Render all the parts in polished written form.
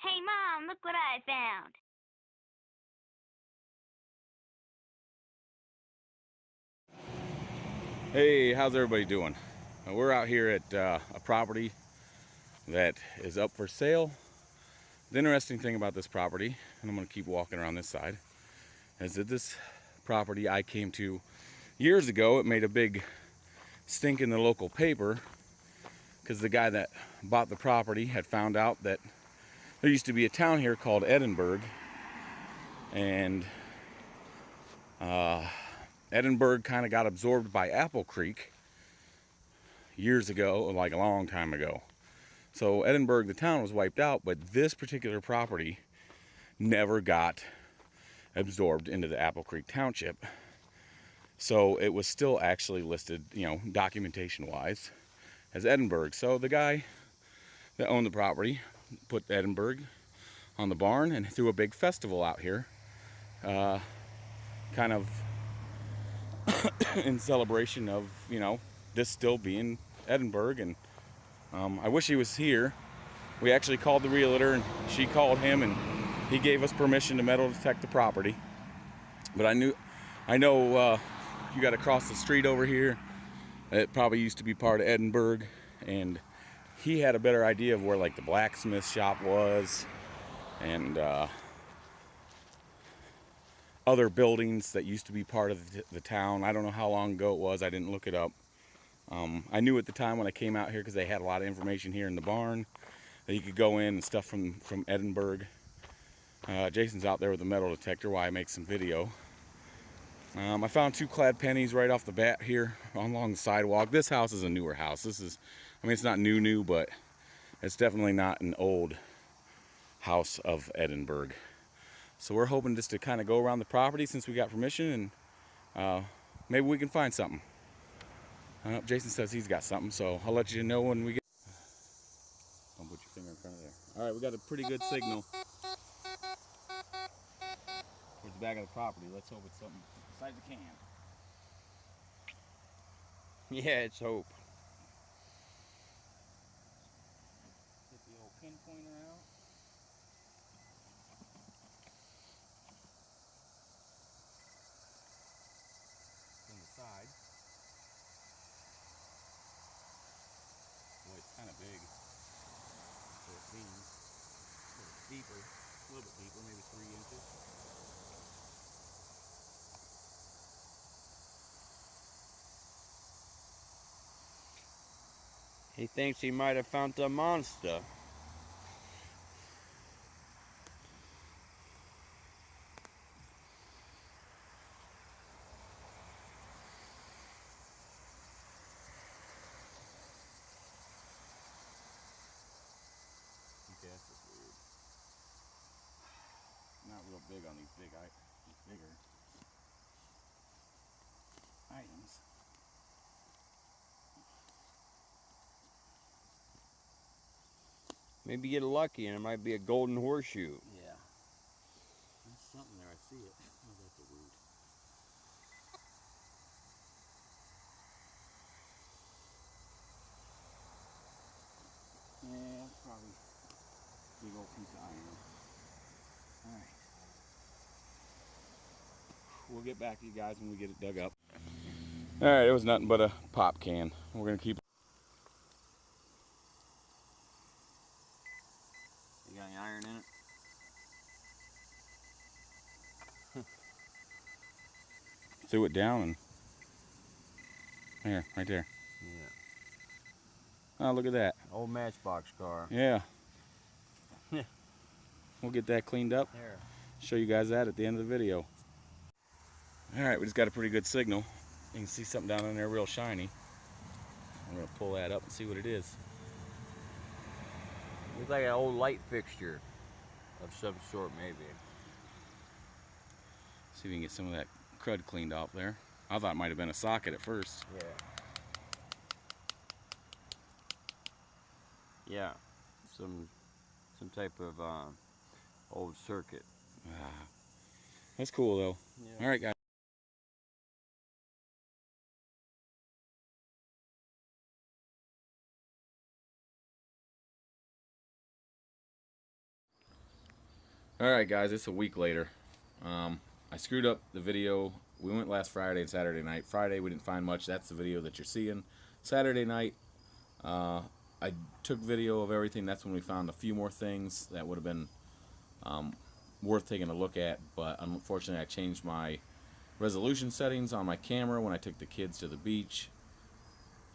Hey, Mom, look what I found. Hey, how's everybody doing? We're out here at a property that is up for sale. The interesting thing about this property, and I'm going to keep walking around this side, is that this property I came to years ago. It made a big stink in the local paper because the guy that bought the property had found out that there used to be a town here called Edinburgh, and Edinburgh kind of got absorbed by Apple Creek years ago, like a long time ago. So Edinburgh, the town, was wiped out, but this particular property never got absorbed into the Apple Creek Township. So it was still actually listed, documentation-wise, as Edinburgh. So the guy that owned the property put Edinburgh on the barn and threw a big festival out here, kind of in celebration of, this still being Edinburgh. And I wish he was here. We actually called the realtor, and she called him, and he gave us permission to metal detect the property. But I know you got to cross the street over here. It probably used to be part of Edinburgh, and he had a better idea of where like the blacksmith shop was, and other buildings that used to be part of the town. I don't know how long ago it was. I didn't look it up. I knew at the time when I came out here, because they had a lot of information here in the barn, that you could go in and stuff from Edinburgh. Jason's out there with a metal detector while I make some video. I found 2 clad pennies right off the bat here along the sidewalk. This house is a newer house. It's not new, but it's definitely not an old house of Edinburgh. So we're hoping just to kind of go around the property since we got permission, and maybe we can find something. Jason says he's got something, so I'll let you know when we get. Don't put your finger in front of there. All right, we got a pretty good signal towards the back of the property. Let's hope it's something besides a can. Yeah, it's hope. Get the old pinpointer out. On the side. Boy, it's kind of big. So it seems. A little deeper. A little bit deeper, maybe 3 inches. He thinks he might have found a monster. Okay, that's just weird. Not real big on these bigger items. Maybe get lucky and it might be a golden horseshoe. Yeah. There's something there, I see it. Oh, that's a root. Yeah, it's probably a big old piece of iron. Alright. We'll get back to you guys when we get it dug up. Alright, it was nothing but a pop can. We're gonna keep. You got any iron in it? Threw it down and there, right there. Yeah. Oh, look at that. Old Matchbox car. Yeah. We'll get that cleaned up. There. Show you guys that at the end of the video. Alright, we just got a pretty good signal. You can see something down in there real shiny. I'm gonna pull that up and see what it is. Looks like an old light fixture of some sort, maybe. See if we can get some of that crud cleaned off there. I thought it might have been a socket at first. Yeah. Yeah. Some type of old circuit. That's cool though. Yeah. Alright guys. Alright guys, it's a week later. I screwed up the video. We went last Friday and Saturday night. Friday we didn't find much. That's the video that you're seeing. Saturday night, I took video of everything. That's when we found a few more things that would have been worth taking a look at. But unfortunately I changed my resolution settings on my camera when I took the kids to the beach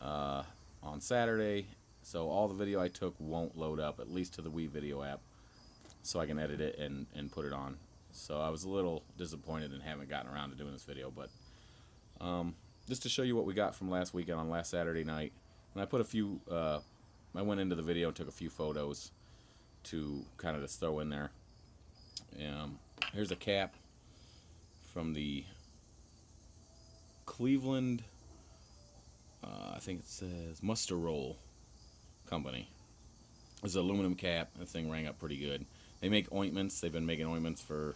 on Saturday. So all the video I took won't load up, at least to the Wii Video app, so I can edit it and put it on. So I was a little disappointed and haven't gotten around to doing this video, but just to show you what we got from last weekend on last Saturday night. And I put a few, I went into the video and took a few photos to kind of just throw in there. Here's a cap from the Cleveland, I think it says Muster Roll company. It's an aluminum cap. That thing rang up pretty good. They make ointments. They've been making ointments for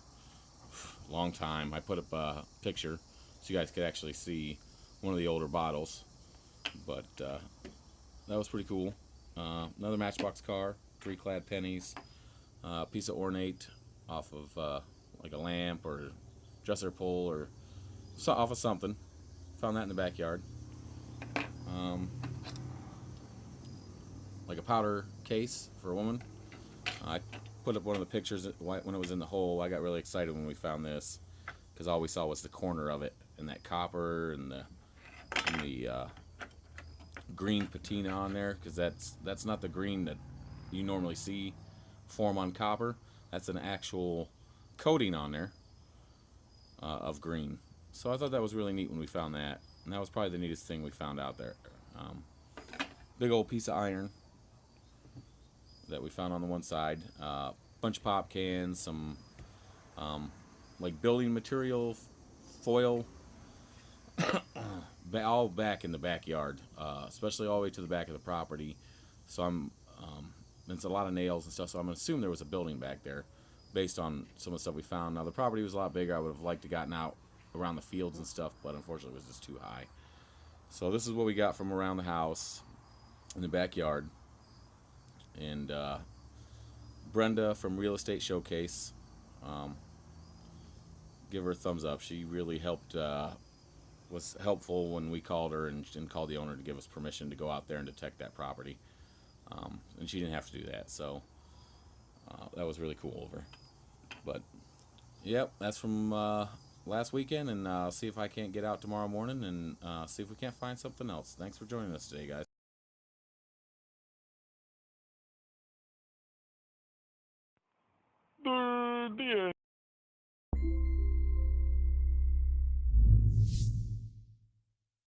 a long time. I put up a picture so you guys could actually see one of the older bottles. But that was pretty cool. Another Matchbox car, 3 clad pennies, piece of ornate off of like a lamp or dresser pole or off of something. Found that in the backyard. Like a powder case for a woman. I put up one of the pictures when it was in the hole. I got really excited when we found this because all we saw was the corner of it and that copper and the green patina on there, because that's not the green that you normally see form on copper. That's an actual coating on there of green. So I thought that was really neat when we found that, and that was probably the neatest thing we found out there. Big old piece of iron that we found on the one side, bunch of pop cans, some like building material foil, all back in the backyard, especially all the way to the back of the property. So it's a lot of nails and stuff, so I'm gonna assume there was a building back there based on some of the stuff we found. Now the property was a lot bigger. I would have liked to gotten out around the fields and stuff, but unfortunately it was just too high. So this is what we got from around the house in the backyard. And Brenda from Real Estate Showcase, give her a thumbs up. She really helped, was helpful when we called her and called the owner to give us permission to go out there and detect that property. And she didn't have to do that, so that was really cool of her. But yep, that's from last weekend, and I'll see if I can't get out tomorrow morning and see if we can't find something else. Thanks for joining us today, guys.